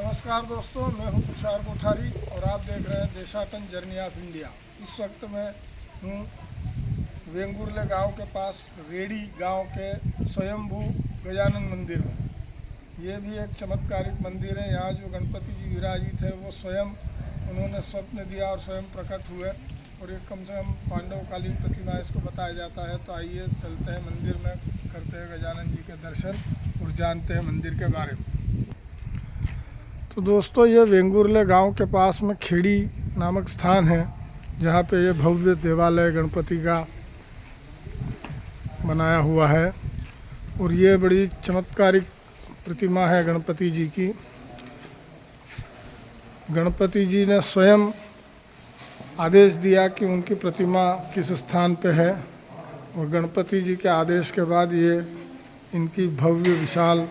नमस्कार दोस्तों, मैं हूं तुषार कोठारी और आप देख रहे हैं देशाटन जर्नी ऑफ इंडिया। इस वक्त मैं हूं वेंगुर्ले गांव के पास रेडी गांव के स्वयंभू गजानन मंदिर में। ये भी एक चमत्कारिक मंदिर है। यहाँ जो गणपति जी विराजित है वो स्वयं उन्होंने स्वप्न दिया और स्वयं प्रकट हुए और एक कम से कम पांडवकालीन प्रतिमा इसको बताया जाता है। तो आइए चलते हैं मंदिर में, करते हैं गजानन जी के दर्शन और जानते हैं मंदिर के बारे में। तो दोस्तों, ये वेंगुर्ले गांव के पास में खेड़ी नामक स्थान है जहाँ पे ये भव्य देवालय गणपति का बनाया हुआ है और ये बड़ी चमत्कारिक प्रतिमा है गणपति जी की। गणपति जी ने स्वयं आदेश दिया कि उनकी प्रतिमा किस स्थान पे है और गणपति जी के आदेश के बाद ये इनकी भव्य विशाल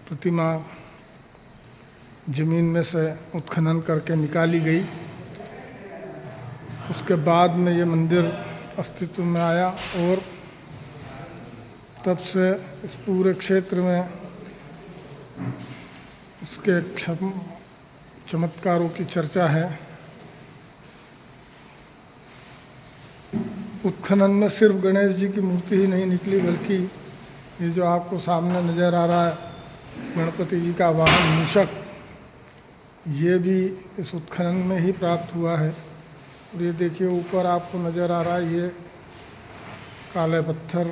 प्रतिमा ज़मीन में से उत्खनन करके निकाली गई। उसके बाद में ये मंदिर अस्तित्व में आया और तब से इस पूरे क्षेत्र में उसके चमत्कारों की चर्चा है। उत्खनन में सिर्फ गणेश जी की मूर्ति ही नहीं निकली, बल्कि ये जो आपको सामने नज़र आ रहा है गणपति जी का वाहन मूषक, ये भी इस उत्खनन में ही प्राप्त हुआ है। और ये देखिए ऊपर आपको नज़र आ रहा है, ये काले पत्थर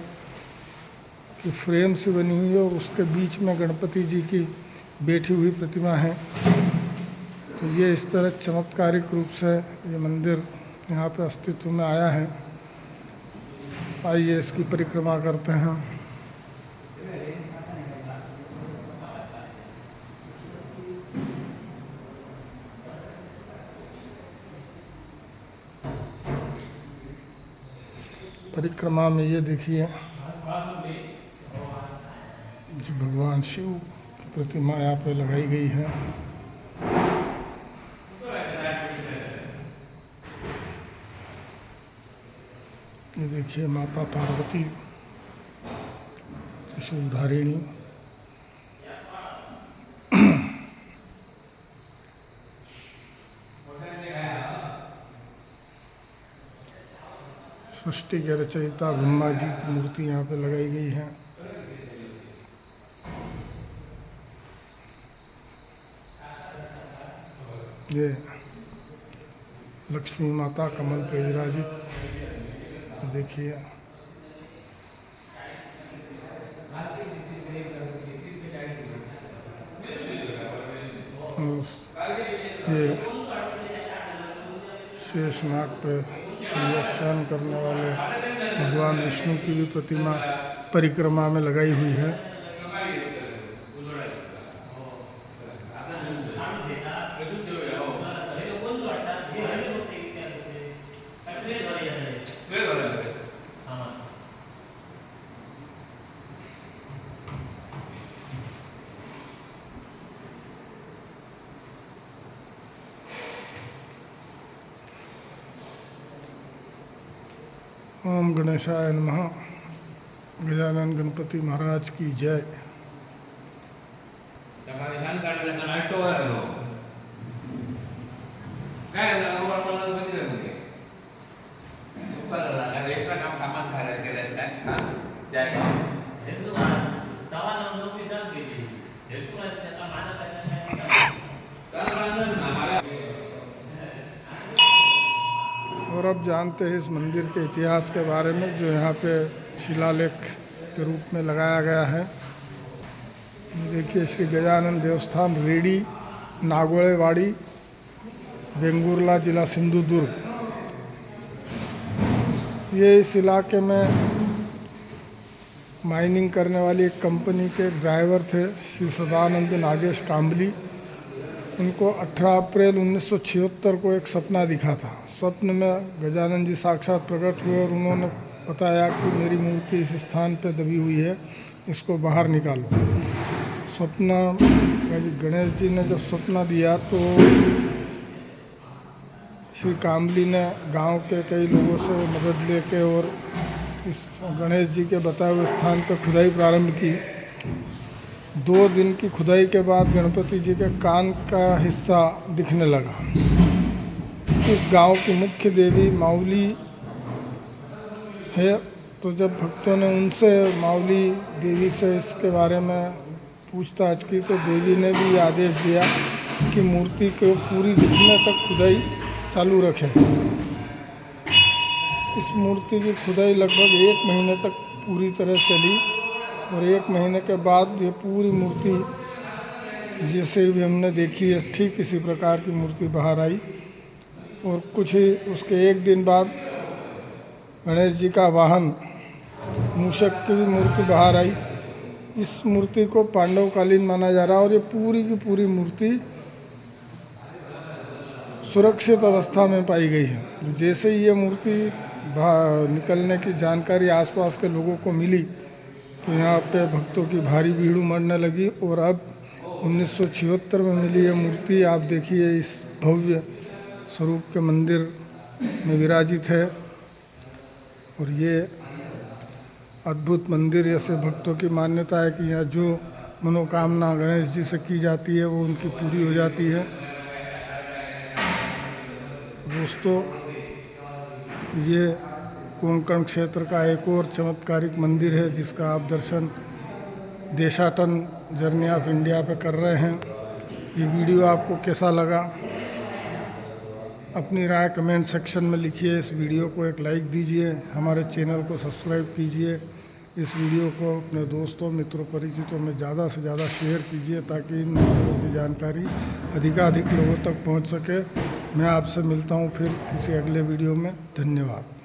की फ्रेम से बनी हुई है और उसके बीच में गणपति जी की बैठी हुई प्रतिमा है। तो ये इस तरह चमत्कारिक रूप से ये मंदिर यहाँ पे अस्तित्व में आया है। आइए इसकी परिक्रमा करते हैं। परिक्रमा में ये देखिए जो भगवान शिव की प्रतिमा यहाँ पे लगाई गई है। ये देखिए माता पार्वती त्रिशूलधारिणी। सृष्टि के रचयिता ब्रह्मा जी की मूर्ति यहाँ पे लगाई गई है। ये लक्ष्मी माता कमल पे विराजित देखिए। ये शेषनाग पे शयन करने वाले भगवान विष्णु की भी प्रतिमा परिक्रमा में लगाई हुई है। ओम गणेशाय नमः। गजानन गणपति महाराज की जय। और अब जानते हैं इस मंदिर के इतिहास के बारे में, जो यहाँ पे शिलालेख के रूप में लगाया गया है। देखिए श्री गजानन देवस्थान रेडी, नागोड़ेवाड़ी, वेंगुर्ला, जिला सिंधुदुर्ग। ये इस इलाके में माइनिंग करने वाली एक कंपनी के ड्राइवर थे श्री सदानंद नागेश काम्बली। उनको 18 अप्रैल 1976 को एक सपना दिखा था। स्वप्न में गजानन जी साक्षात प्रकट हुए और उन्होंने बताया कि मेरी मूर्ति इस स्थान पर दबी हुई है, इसको बाहर निकालो। सपना गणेश जी ने जब सपना दिया तो श्री काम्बली ने गांव के कई लोगों से मदद लेके और इस गणेश जी के बताए हुए स्थान पर खुदाई प्रारंभ की। 2 दिन की खुदाई के बाद गणपति जी के कान का हिस्सा दिखने लगा। इस गांव की मुख्य देवी माउली है। तो जब भक्तों ने उनसे माउली देवी से इसके बारे में पूछताछ की तो देवी ने भी आदेश दिया कि मूर्ति को पूरी दिखने तक खुदाई चालू रखें। इस मूर्ति की खुदाई लगभग 1 महीने तक पूरी तरह चली और 1 महीने के बाद ये पूरी मूर्ति जैसे भी हमने देखी है ठीक इसी प्रकार की मूर्ति बाहर आई। और कुछ ही उसके 1 दिन बाद गणेश जी का वाहन मूषक की भी मूर्ति बाहर आई। इस मूर्ति को पांडवकालीन माना जा रहा है और ये पूरी की पूरी मूर्ति सुरक्षित अवस्था में पाई गई है। जैसे ही ये मूर्ति निकलने की जानकारी आसपास के लोगों को मिली तो यहाँ पे भक्तों की भारी भीड़ उमड़ने लगी। और अब 1976 में मिली ये मूर्ति आप देखिए इस भव्य स्वरूप के मंदिर में विराजित है। और ये अद्भुत मंदिर, ऐसे भक्तों की मान्यता है कि यहाँ जो मनोकामना गणेश जी से की जाती है वो उनकी पूरी हो जाती है। दोस्तों, ये कोंकण क्षेत्र का एक और चमत्कारिक मंदिर है जिसका आप दर्शन देशाटन जर्नी ऑफ इंडिया पे कर रहे हैं। ये वीडियो आपको कैसा लगा अपनी राय कमेंट सेक्शन में लिखिए। इस वीडियो को एक लाइक दीजिए, हमारे चैनल को सब्सक्राइब कीजिए। इस वीडियो को अपने दोस्तों मित्रों परिचितों में ज़्यादा से ज़्यादा शेयर कीजिए ताकि इन मंदिरों की जानकारी अधिकाधिक लोगों तक पहुंच सके। मैं आपसे मिलता हूं फिर किसी अगले वीडियो में। धन्यवाद।